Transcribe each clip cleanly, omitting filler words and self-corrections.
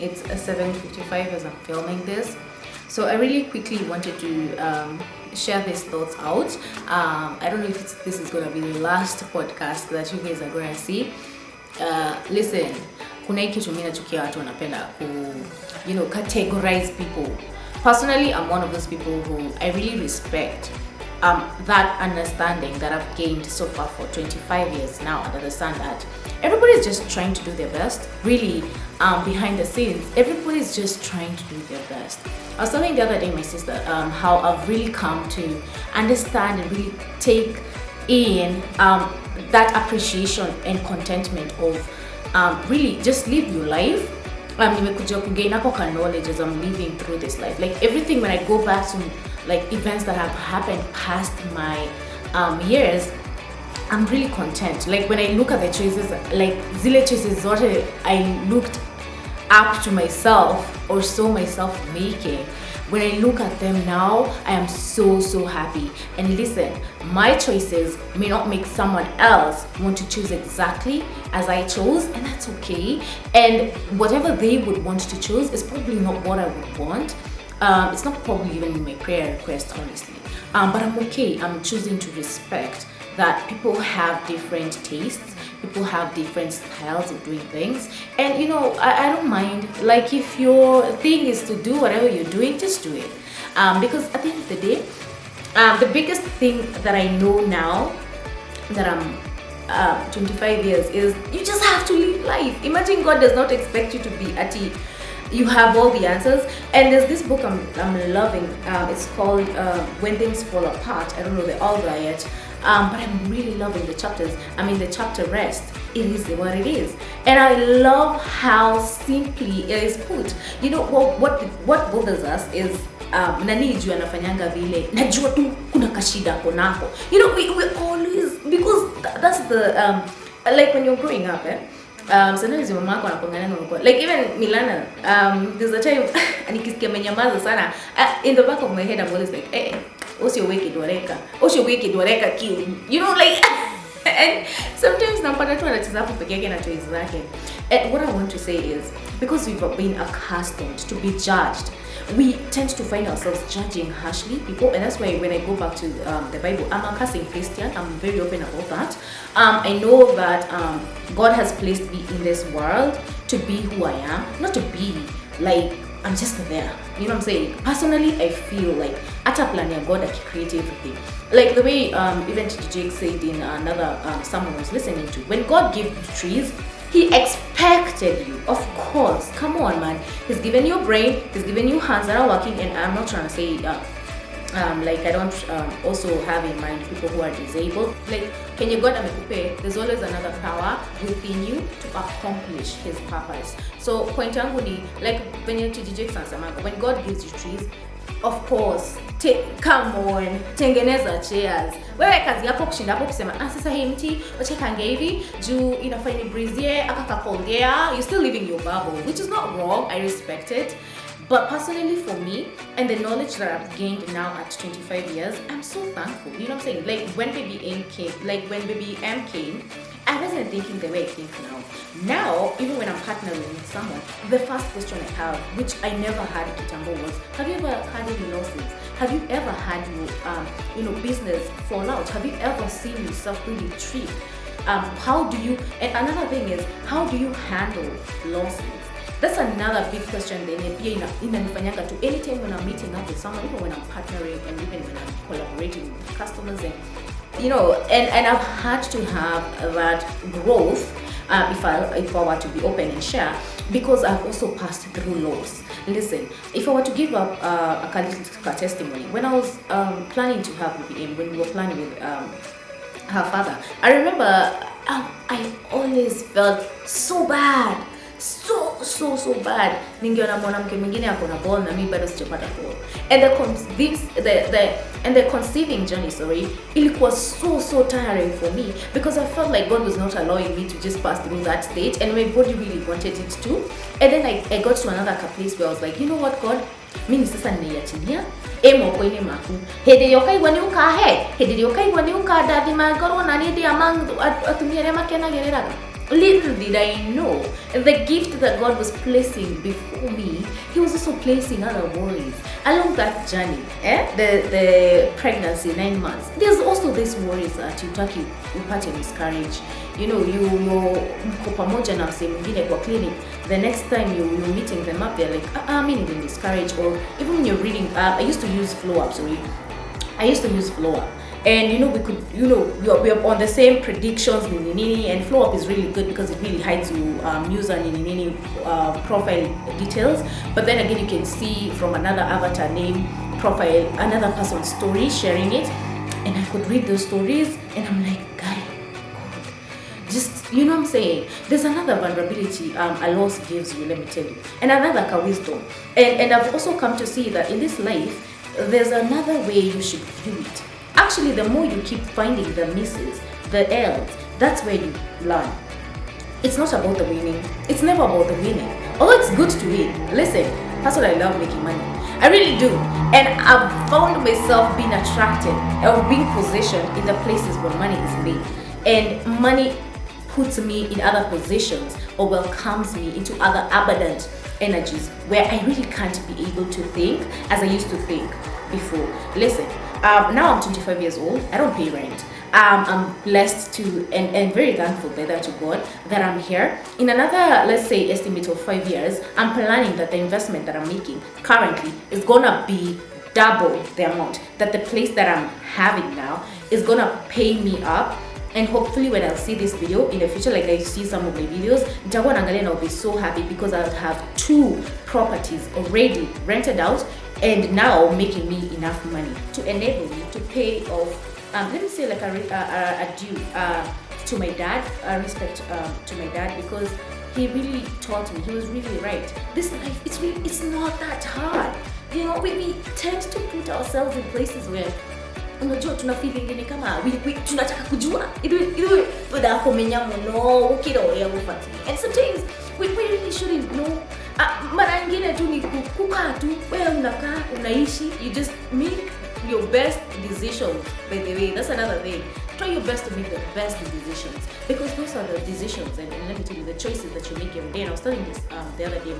It's 7:55 as I'm filming this. So I really quickly wanted to share these thoughts out. I don't know if this is going to be the last podcast that you guys are going to see. Listen, kuna hiki kitu mimi nachukia watu wanapenda ku categorize people. Personally, I'm one of those people who I really respect that understanding that I've gained so far for 25 years now, and understand that everybody's just trying to do their best. Really, behind the scenes, everybody's just trying to do their best. I was telling the other day my sister how I've really come to understand and really take in that appreciation and contentment of really just live your life. Nimekuja kugain up knowledge as I'm living through this life. Like everything, when I go back to like events that have happened past my years, I'm really content. Like when I look at the choices, like zile choices what I looked up to myself or saw myself making, when I look at them now, I am so happy. And listen, my choices may not make someone else want to choose exactly as I chose, and that's okay. And whatever they would want to choose is probably not what I would want. It's not probably even in my prayer request, honestly. But I'm okay. I'm choosing to respect that people have different tastes, people have different styles of doing things, and I don't mind. Like if your thing is to do whatever you're doing, just do it. Because at the end of the day, the biggest thing that I know now that I'm 25 years is you just have to live life. Imagine God does not expect you to be you have all the answers. And there's this book I'm loving. It's called When Things Fall Apart. I don't know the author yet, but I'm really loving the chapters. I mean the chapter Rest. It is what it is, and I love how simply it is put. You know what bothers us is nani juu anafanyanga vile najua tu kuna kashida konako. We always, because that's the like when you're growing up, sometimes your mama anakuangalia na unakuwa like, even Milana, there's a time nikisikia menyamaza sana, in the back of my head I'm always like, hey, usio weke dwareka kiu, like and sometimes nampata tu anacheza hapo peke yake na choice zake. And what I want to say is, because we've been accustomed to be judged, we tend to find ourselves judging harshly people, and that's why when I go back to the Bible, I'm a cursing Christian. I'm very open about that. I know that God has placed me in this world to be who I am, not to be like I'm just there. You know what I'm saying? Personally, I feel like at a plan God that created everything. Like the way even Jake said in another someone was listening to, when God gave you trees, He expected you, of course. Come on, man. He's given you a brain. He's given you hands that are working. And I'm not trying to say like I don't also have in mind people who are disabled. Like can you God amekupe, there's always another power within you to accomplish His purpose. So point yangu ni like when you TJ Sansamanga, when God gives you trees, of course, come on, tengeneza chairs. Wewe kazi yako kushinda hapo kusema sasa hii mti wacha kange hivi juu inafanya breezie akakakongea, you're still living your bubble, which is not wrong. I respect it. But personally for me, and the knowledge that I've gained now at 25 years, I'm so thankful. You know what I'm saying? Like when baby M came, I wasn't thinking the way I think now. Now, even when I'm partnering with someone, the first question I have, which I never had at Kitambo, was, have you ever had any losses? Have you ever had your business fall out? Have you ever seen yourself really trip? How do you, and another thing is, how do you handle losses? That's another big question. Then inanifanyanga to anytime when I'm meeting up with someone, even when I'm partnering and even when I'm collaborating with customers, and and I've had to have that growth if I were to be open and share, because I've also passed through loss. Listen, if I were to give up a testimony, when I was planning to have BBM, when we were planning with her father, I remember I always felt so bad. So bad. Ningeona mwanamke mwingine ako na ball na mimi bado sijapata ball. And the conceiving journey, ilikuwa so tiring for me, because I felt like God was not allowing me to just pass through that stage, and my body really wanted it to. And then I got to another place where I was like, you know what, God, mimi sasa ninaiachilia moko ine maku hede yokaigwa ni ukahe hede yokaigwa ni ukadadi magoro na nidi among atumire makena gereraga. Little did I know, the gift that God was placing before me, He was also placing other worries along that journey. The pregnancy, 9 months. There's also these worries that utaki upate miscarriage. You know, you're pamoja na msee mwingine kwa clinic. The next time you're meeting them up, they're like, I'm in the miscarriage. Or even when you're reading, I used to use flow up. I used to use flow up. And we are on the same predictions, and flow up is really good because it really hides you user profile details. But then again, you can see from another avatar name profile another person's story, sharing it, and I could read those stories, and I'm like, God, just what I'm saying. There's another vulnerability a loss gives you, let me tell you, and another wisdom, and I've also come to see that in this life there's another way you should view it. Actually, the more you keep finding the misses, the L's, that's where you learn. It's not about the winning. It's never about the winning. Although it's good to win. Listen, that's what I love, making money. I really do. And I've found myself being attracted or being positioned in the places where money is made. And money puts me in other positions or welcomes me into other abundant energies where I really can't be able to think as I used to think before. Listen, now I'm 25 years old. I don't pay rent. I'm blessed to and very thankful by that to God that I'm here. In another, let's say, estimate of 5 years, I'm planning that the investment that I'm making currently is gonna be double the amount that the place that I'm having now is gonna pay me up. And hopefully when I'll see this video in the future, like I see some of my videos, Nitakuwa naangalia and I'll be so happy because I'll have 2 properties already rented out and now making me enough money to enable me to pay off, let me say like a due to my dad, respect to my dad, because he really taught me, he was really right. This life, it's not that hard. You know, we tend to put ourselves in places where unajua tuna feeling ni kama we tunataka kujua ile tunakomenya mno ukiroya ufati, and sometimes we really shouldn't know. Mara nyingine tu ni kukaa tu wewe unakaa unaishi, you just make your best decisions. By the way, that's another thing. Try your best to make the best decisions, because those are the decisions and let me tell you, the choices that you make every day. And I was telling this the other day,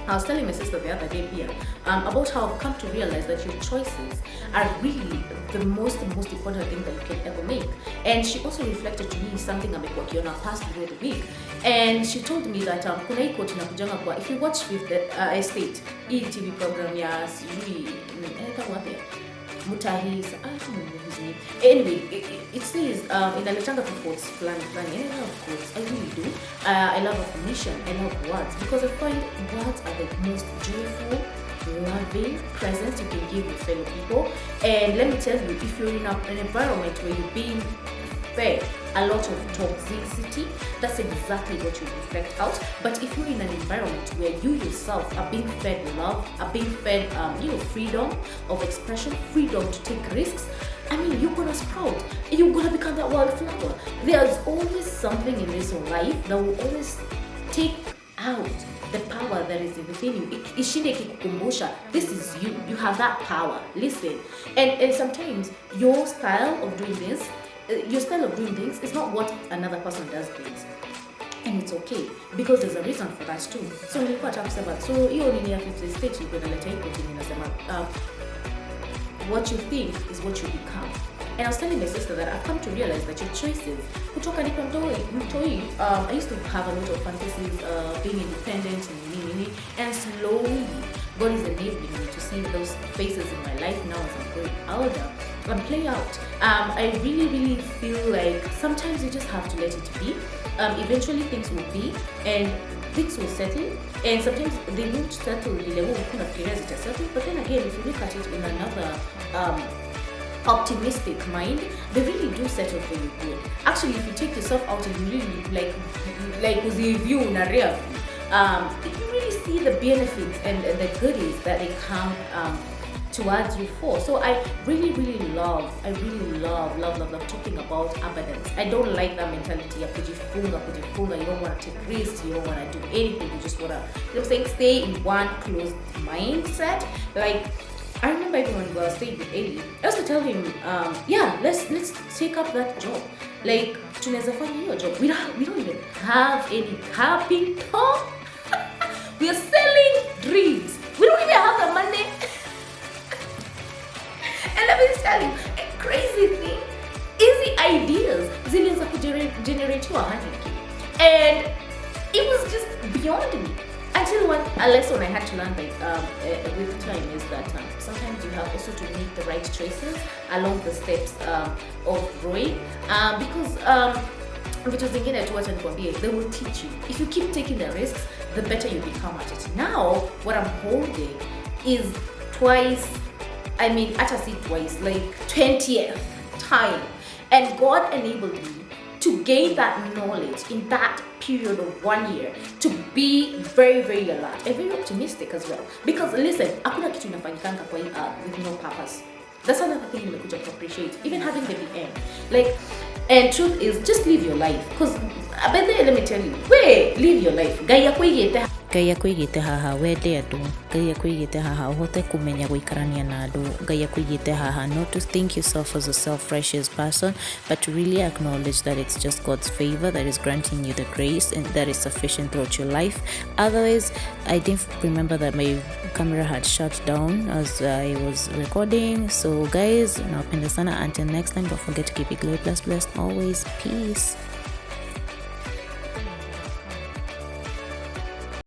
I was telling my sister the other day here about how I've come to realize that your choices are really the most important thing that you can ever make. And she also reflected to me something amekuwa kiona past through the week, and she told me that kuna hii quote inakujanga kwa, if you watch with the estate TV program ya sijui Mutahis, I don't remember his name. Anyway, it says inaletanga tu quotes plan, and I love quotes. I really do. I love affirmation. I love words because I find words are the most joyful, loving presence you can give your fellow people. And let me tell you, if you're in an environment where you're being fed a lot of toxicity, that's exactly what you reflect out. But if you're in an environment where you yourself are being fed love, are being fed freedom of expression, freedom to take risks, I mean, you're gonna sprout. You're gonna become that wildflower. There's always something in this life that will always take out the power that is within you. Ishinde kikukumbusha, this is you. You have that power. Listen. And sometimes your style of doing this, your style of doing things is not what another person does things. And it's okay, because there's a reason for that too. So nilikuwa takusema, so hiyo nini ya 50 stage nilikuwa naleta hiko tini nasema, what you think is what you become. And I was telling my sister that I've come to realize that your choices, kutoka nipo mtoi, I used to have a lot of fantasies, being independent and slowly God is enabling me to see those faces in my life now as I'm growing older and play out. I really feel like sometimes you just have to let it be. Eventually things will be and things will settle, and sometimes they won't settle really well, but then again, if you look at it in another optimistic mind, they really do settle for you good. Actually, if you take yourself out and you really like with the view in a real you really see the benefits and the goodies that they come towards you for. So I really love talking about abundance. I don't like that mentality of kujifunga. You don't want to take risks, you don't want to do anything, you just want to, stay in one closed mindset. Like, I remember even when I was staying with Eli, I used to tell him, let's take up that job. Like tunaweza fanya hiyo job. We don't even have any capital. We are selling dreams. We don't even have the money. And let me tell you, a crazy thing, easy ideas zilianza kugenerate 100k. And it was just beyond me. Until a lesson I had to learn with time is that sometimes you have also to make the right choices along the steps of growing. Because vitu zingine tu wacha nikwambie, they will teach you. If you keep taking the risks, the better you become at it. Now, what I'm holding is twice, like 20th time. And God enabled me to gain that knowledge in that period of 1 year, to be very, very alert and very optimistic as well. Because listen, hakuna kitu inafanyikanga kwa with no purpose. That's another thing nimekuja to appreciate, even having the BM. Like, and truth is, just live your life. Because by the way, let me tell you, live your life. Ngai akwigite haha wende andu, Ngai akwigite haha uhote kumenya guikarania na andu, Ngai akwigite haha not to think yourself as a self-righteous person, but to really acknowledge that it's just God's favor that is granting you the grace and that is sufficient throughout your life. Otherwise, I didn't remember that my camera had shut down as I was recording. So guys, nawapenda sana. Until next time, don't forget to keep it glowy plus blessed always. Peace.